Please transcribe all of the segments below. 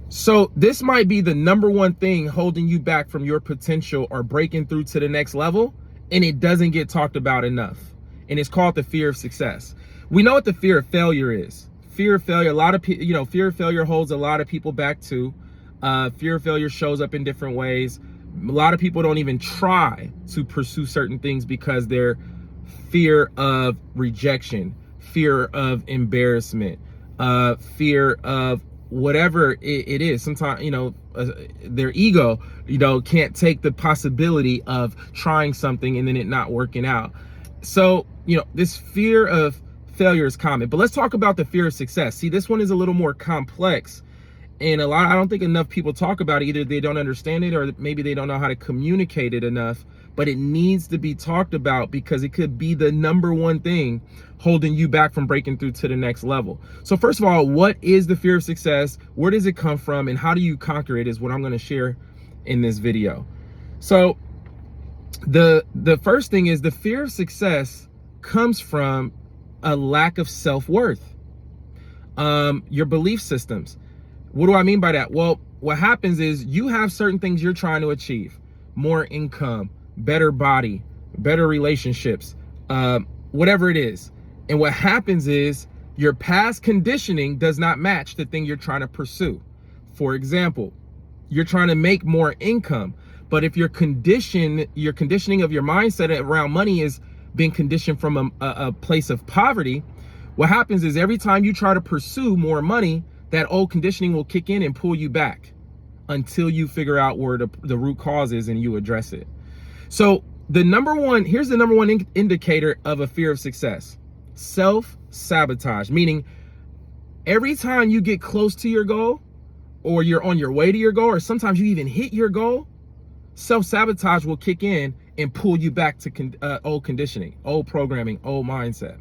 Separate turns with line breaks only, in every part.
So this might be the number one thing holding you back from your potential or breaking through to the next level, and it doesn't get talked about enough. And it's called the fear of success. We know what the fear of failure is. Fear of failure, a lot of people, fear of failure holds a lot of people back too. Fear of failure shows up in different ways. A lot of people don't even try to pursue certain things because they're fear of rejection, fear of embarrassment, fear of whatever it is. Sometimes, their ego, can't take the possibility of trying something and then it not working out. So, this fear of failure is common, but let's talk about the fear of success. See, this one is a little more complex, and I don't think enough people talk about it. Either they don't understand it or maybe they don't know how to communicate it enough, but it needs to be talked about because it could be the number one thing holding you back from breaking through to the next level. So first of all, what is the fear of success? Where does it come from? And how do you conquer it is what I'm going to share in this video. So the first thing is the fear of success comes from a lack of self-worth, your belief systems. What do I mean by that? Well, what happens is you have certain things you're trying to achieve: more income, better body, better relationships, whatever it is. And what happens is your past conditioning does not match the thing you're trying to pursue. For example, you're trying to make more income, but if your conditioning of your mindset around money is being conditioned from a place of poverty, what happens is every time you try to pursue more money, that old conditioning will kick in and pull you back until you figure out where the root cause is and you address it. So here's the number one indicator of a fear of success: self-sabotage. Meaning every time you get close to your goal, or you're on your way to your goal, or sometimes you even hit your goal, self-sabotage will kick in and pull you back to old conditioning, old programming, old mindset.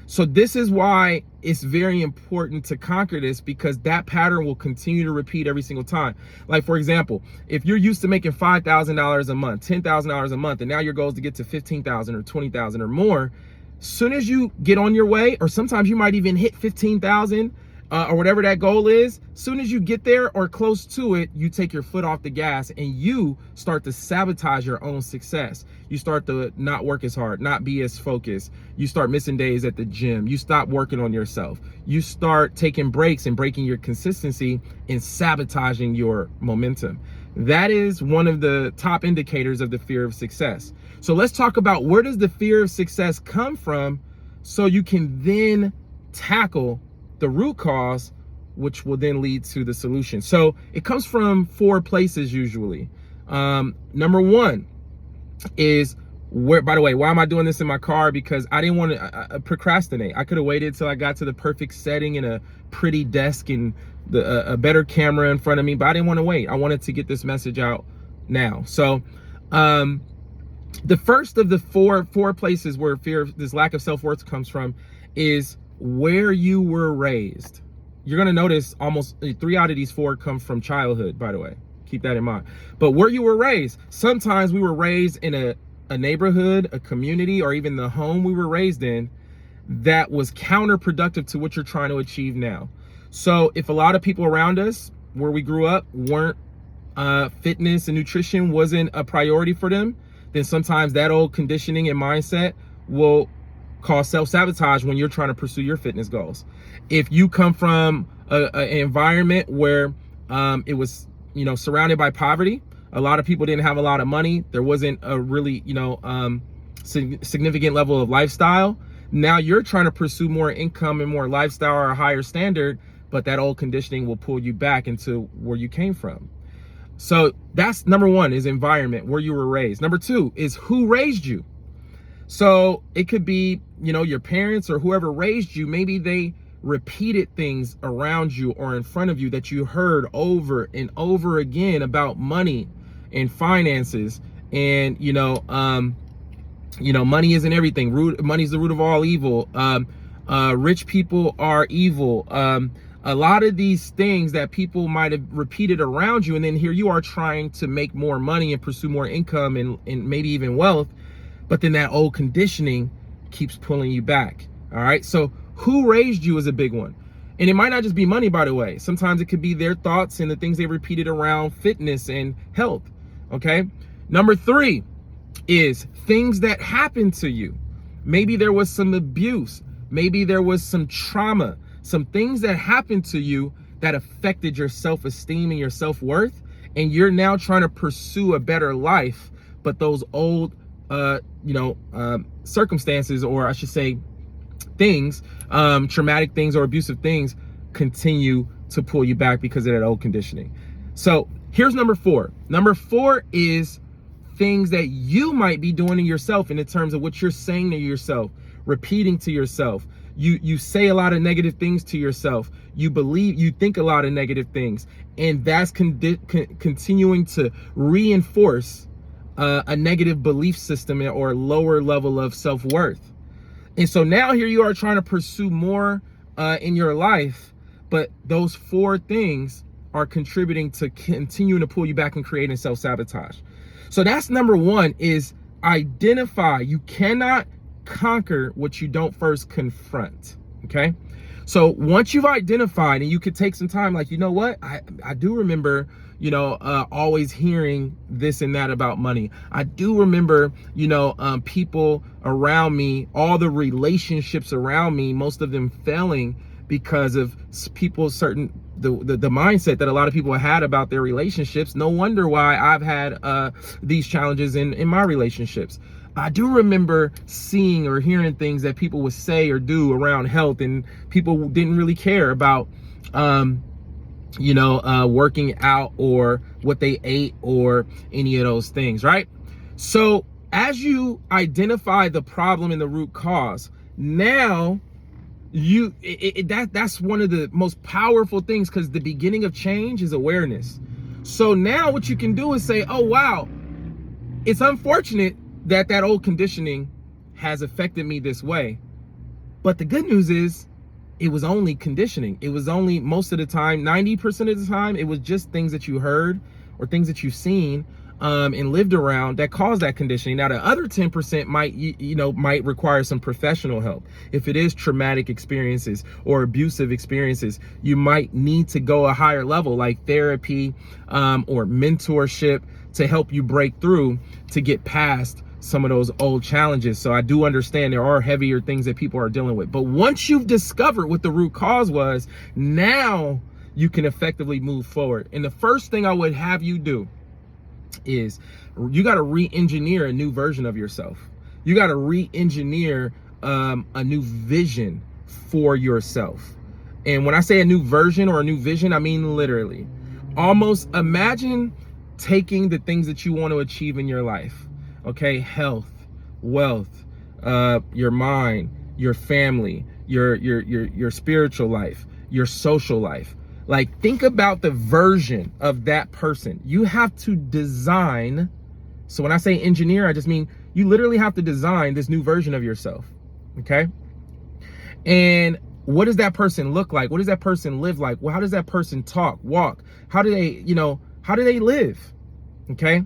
So this is why it's very important to conquer this, because that pattern will continue to repeat every single time. Like, for example, if you're used to making $5,000 a month, $10,000 a month, and now your goal is to get to 15,000 or 20,000 or more, soon as you get on your way, or sometimes you might even hit 15,000 or whatever that goal is, soon as you get there or close to it, you take your foot off the gas and you start to sabotage your own success. You start to not work as hard, not be as focused. You start missing days at the gym. You stop working on yourself. You start taking breaks and breaking your consistency and sabotaging your momentum. That is one of the top indicators of the fear of success. So let's talk about, where does the fear of success come from, so you can then tackle the root cause, which will then lead to the solution. So it comes from 4 places usually. Number one is by the way, why am I doing this in my car? Because I didn't want to procrastinate. I could have waited till I got to the perfect setting and a pretty desk and a better camera in front of me, but I didn't want to wait. I wanted to get this message out now. So the first of the four places where this lack of self-worth comes from is where you were raised. You're going to notice almost 3 out of these 4 come from childhood, by the way. Keep that in mind. But where you were raised, sometimes we were raised in a neighborhood, a community, or even the home we were raised in that was counterproductive to what you're trying to achieve now. So if a lot of people around us where we grew up weren't fitness and nutrition wasn't a priority for them, then sometimes that old conditioning and mindset will cause self-sabotage when you're trying to pursue your fitness goals. If you come from an environment where it was, surrounded by poverty, a lot of people didn't have a lot of money, there wasn't a really, significant level of lifestyle. Now you're trying to pursue more income and more lifestyle or a higher standard, but that old conditioning will pull you back into where you came from. So that's number one, is environment, where you were raised. Number 2 is who raised you. So it could be, your parents or whoever raised you. Maybe they repeated things around you or in front of you that you heard over and over again about money and finances. And, money isn't everything. Money's the root of all evil. Rich people are evil. A lot of these things that people might have repeated around you, and then here you are trying to make more money and pursue more income and maybe even wealth, but then that old conditioning keeps pulling you back. All right. So who raised you is a big one. And it might not just be money, by the way. Sometimes it could be their thoughts and the things they repeated around fitness and health. Okay. Number 3 is things that happened to you. Maybe there was some abuse. Maybe there was some trauma, some things that happened to you that affected your self-esteem and your self-worth. And you're now trying to pursue a better life. But those old, circumstances, or I should say things, traumatic things or abusive things, continue to pull you back because of that old conditioning. So here's number 4. Number 4 is things that you might be doing to yourself in terms of what you're saying to yourself, repeating to yourself. You say a lot of negative things to yourself. You think a lot of negative things, and that's continuing to reinforce a negative belief system or a lower level of self-worth. And so now here you are trying to pursue more in your life, but those 4 things are contributing to continuing to pull you back and creating self-sabotage. So that's number 1, is identify. You cannot conquer what you don't first confront. Okay. So once you've identified, and you could take some time, like, you know what, I do remember, always hearing this and that about money. I do remember, people around me, all the relationships around me, most of them failing because of people's the mindset that a lot of people had about their relationships. No wonder why I've had these challenges in my relationships. I do remember seeing or hearing things that people would say or do around health, and people didn't really care about, working out or what they ate or any of those things, right? So as you identify the problem and the root cause, now that's one of the most powerful things, because the beginning of change is awareness. So now what you can do is say, oh, wow, it's unfortunate that old conditioning has affected me this way. But the good news is it was only conditioning. It was only, most of the time, 90% of the time, it was just things that you heard or things that you've seen and lived around that caused that conditioning. Now, the other 10% might require some professional help. If it is traumatic experiences or abusive experiences, you might need to go a higher level, like therapy or mentorship, to help you break through to get past some of those old challenges. So I do understand there are heavier things that people are dealing with. But once you've discovered what the root cause was, now you can effectively move forward. And the first thing I would have you do is you got to re-engineer a new version of yourself. You got to re-engineer a new vision for yourself. And when I say a new version or a new vision, I mean literally. Almost imagine taking the things that you want to achieve in your life. Okay, health, wealth, your mind, your family, your spiritual life, your social life. Like, think about the version of that person. You have to design. So when I say engineer, I just mean you literally have to design this new version of yourself. Okay. And what does that person look like? What does that person live like? Well, how does that person talk, walk? How do they live? Okay.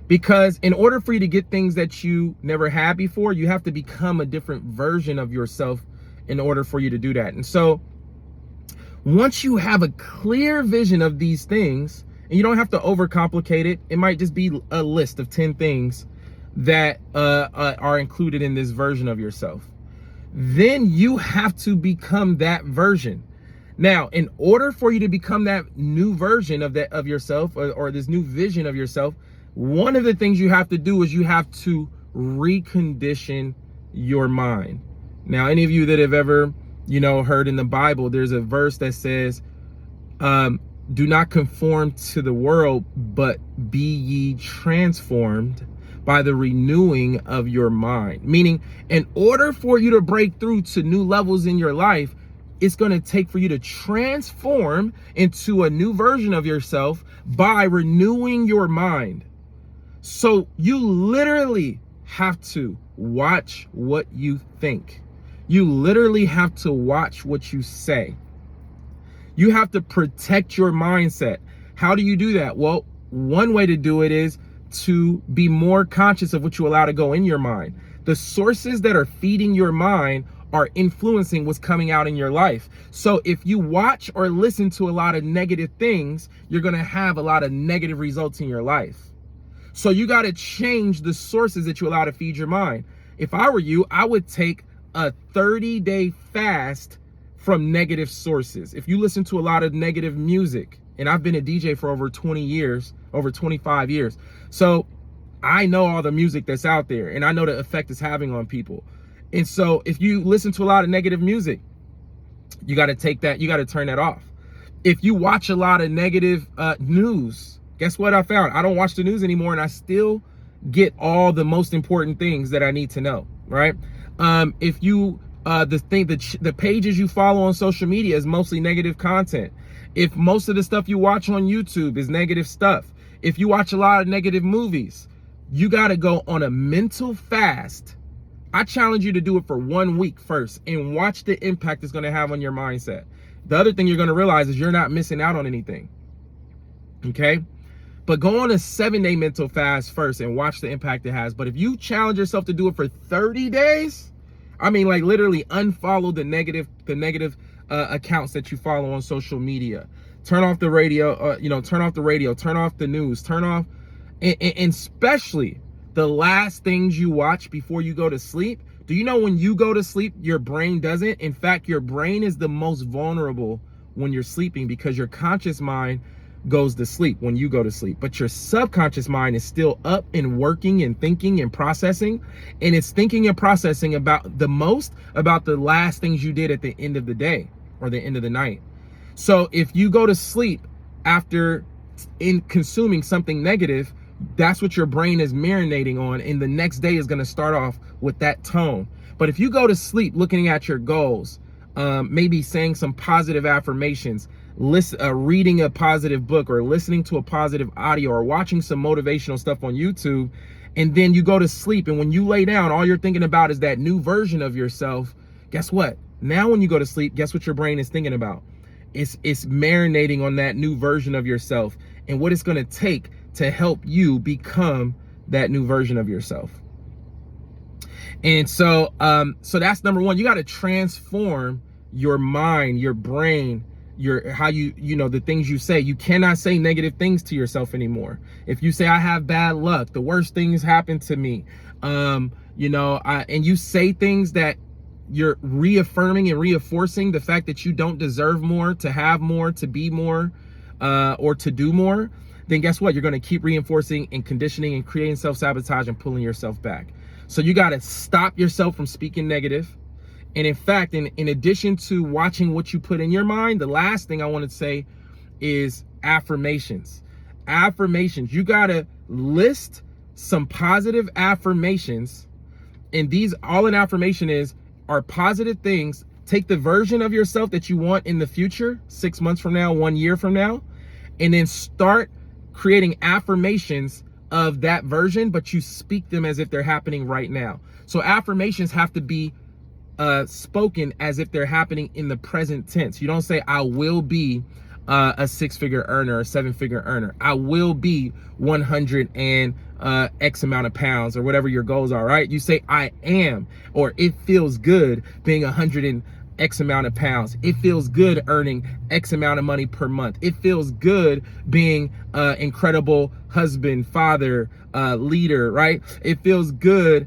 Because in order for you to get things that you never had before, you have to become a different version of yourself in order for you to do that. And so once you have a clear vision of these things, and you don't have to overcomplicate it, it might just be a list of 10 things that are included in this version of yourself. Then you have to become that version. Now, in order for you to become that new version of yourself, or this new vision of yourself, one of the things you have to do is you have to recondition your mind. Now, any of you that have ever, heard in the Bible, there's a verse that says, do not conform to the world, but be ye transformed by the renewing of your mind. Meaning, in order for you to break through to new levels in your life, it's going to take for you to transform into a new version of yourself by renewing your mind. So you literally have to watch what you think. You literally have to watch what you say. You have to protect your mindset. How do you do that? Well, one way to do it is to be more conscious of what you allow to go in your mind. The sources that are feeding your mind are influencing what's coming out in your life. So if you watch or listen to a lot of negative things, you're going to have a lot of negative results in your life. So you got to change the sources that you allow to feed your mind. If I were you, I would take a 30-day fast from negative sources. If you listen to a lot of negative music, and I've been a DJ for over 20 years, over 25 years. So I know all the music that's out there, and I know the effect it's having on people. And so if you listen to a lot of negative music, you got to take that, you got to turn that off. If you watch a lot of negative news, guess what I found? I don't watch the news anymore, and I still get all the most important things that I need to know, right? If you, the pages you follow on social media is mostly negative content. If most of the stuff you watch on YouTube is negative stuff, if you watch a lot of negative movies, you got to go on a mental fast. I challenge you to do it for 1 week first and watch the impact it's going to have on your mindset. The other thing you're going to realize is you're not missing out on anything. Okay? But go on a 7-day mental fast first and watch the impact it has. But if you challenge yourself to do it for 30 days, I mean, like literally unfollow the negative accounts that you follow on social media. Turn off the radio, turn off the radio, turn off the news, turn off, and especially the last things you watch before you go to sleep. Do you know when you go to sleep, your brain doesn't? In fact, your brain is the most vulnerable when you're sleeping because your conscious mind goes to sleep when you go to sleep. But your subconscious mind is still up and working and thinking and processing. And it's thinking and processing about the last things you did at the end of the day or the end of the night. So if you go to sleep after consuming something negative, that's what your brain is marinating on, and the next day is going to start off with that tone. But if you go to sleep looking at your goals, maybe saying some positive affirmations, reading a positive book, or listening to a positive audio, or watching some motivational stuff on YouTube, and then you go to sleep, and when you lay down, all you're thinking about is that new version of yourself, guess what? Now when you go to sleep, guess what your brain is thinking about? It's marinating on that new version of yourself and what it's going to take to help you become that new version of yourself. And so that's number one. You got to transform your mind, your brain, the things you say. You cannot say negative things to yourself anymore. If you say, I have bad luck, the worst things happen to me, and you say things that you're reaffirming and reinforcing the fact that you don't deserve more, to have more, to be more, or to do more, then guess what? You're going to keep reinforcing and conditioning and creating self-sabotage and pulling yourself back. So you got to stop yourself from speaking negative. And in fact, in addition to watching what you put in your mind, the last thing I want to say is affirmations. Affirmations. You got to list some positive affirmations. And these, all an affirmation are positive things. Take the version of yourself that you want in the future, 6 months from now, 1 year from now, and then start creating affirmations of that version, but you speak them as if they're happening right now. So affirmations have to be spoken as if they're happening in the present tense. You don't say, I will be a 6-figure earner or a 7-figure earner. I will be 100 and X amount of pounds, or whatever your goals are, right? You say, I am, or it feels good being 100 and X amount of pounds. It feels good earning X amount of money per month. It feels good being an incredible husband, father, leader, right? It feels good,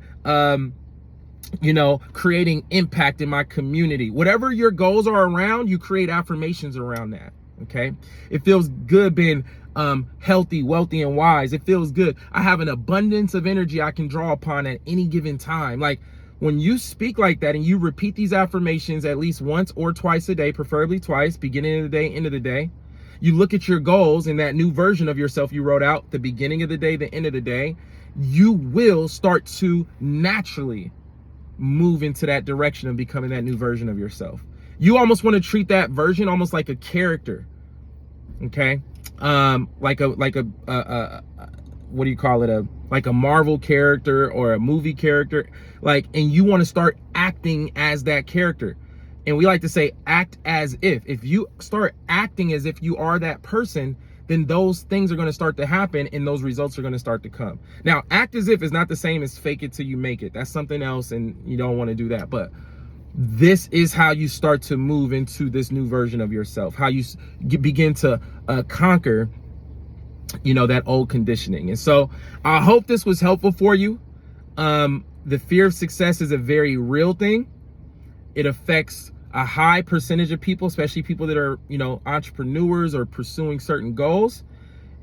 creating impact in my community. Whatever your goals are around, you create affirmations around that, okay? It feels good being healthy, wealthy, and wise. It feels good. I have an abundance of energy I can draw upon at any given time. Like, when you speak like that and you repeat these affirmations at least once or twice a day, preferably twice, beginning of the day, end of the day, you look at your goals and that new version of yourself you wrote out, the beginning of the day, the end of the day, you will start to naturally move into that direction of becoming that new version of yourself. You almost want to treat that version almost like a character, okay? Like a what do you call it? Like a Marvel character or a movie character, and you want to start acting as that character. And we like to say, act as if. If you start acting as if you are that person, then those things are going to start to happen and those results are going to start to come. Now, act as if is not the same as fake it till you make it. That's something else, and you don't want to do that. But this is how you start to move into this new version of yourself, how you begin to conquer, that old conditioning. And so I hope this was helpful for you. The fear of success is a very real thing. It affects a high percentage of people, especially people that are, entrepreneurs or pursuing certain goals.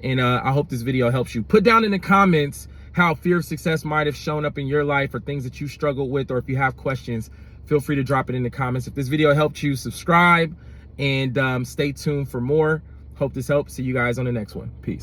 And I hope this video helps you. Put down in the comments how fear of success might have shown up in your life, or things that you struggled with, or if you have questions, feel free to drop it in the comments. If this video helped you, subscribe and stay tuned for more. Hope this helps. See you guys on the next one. Peace.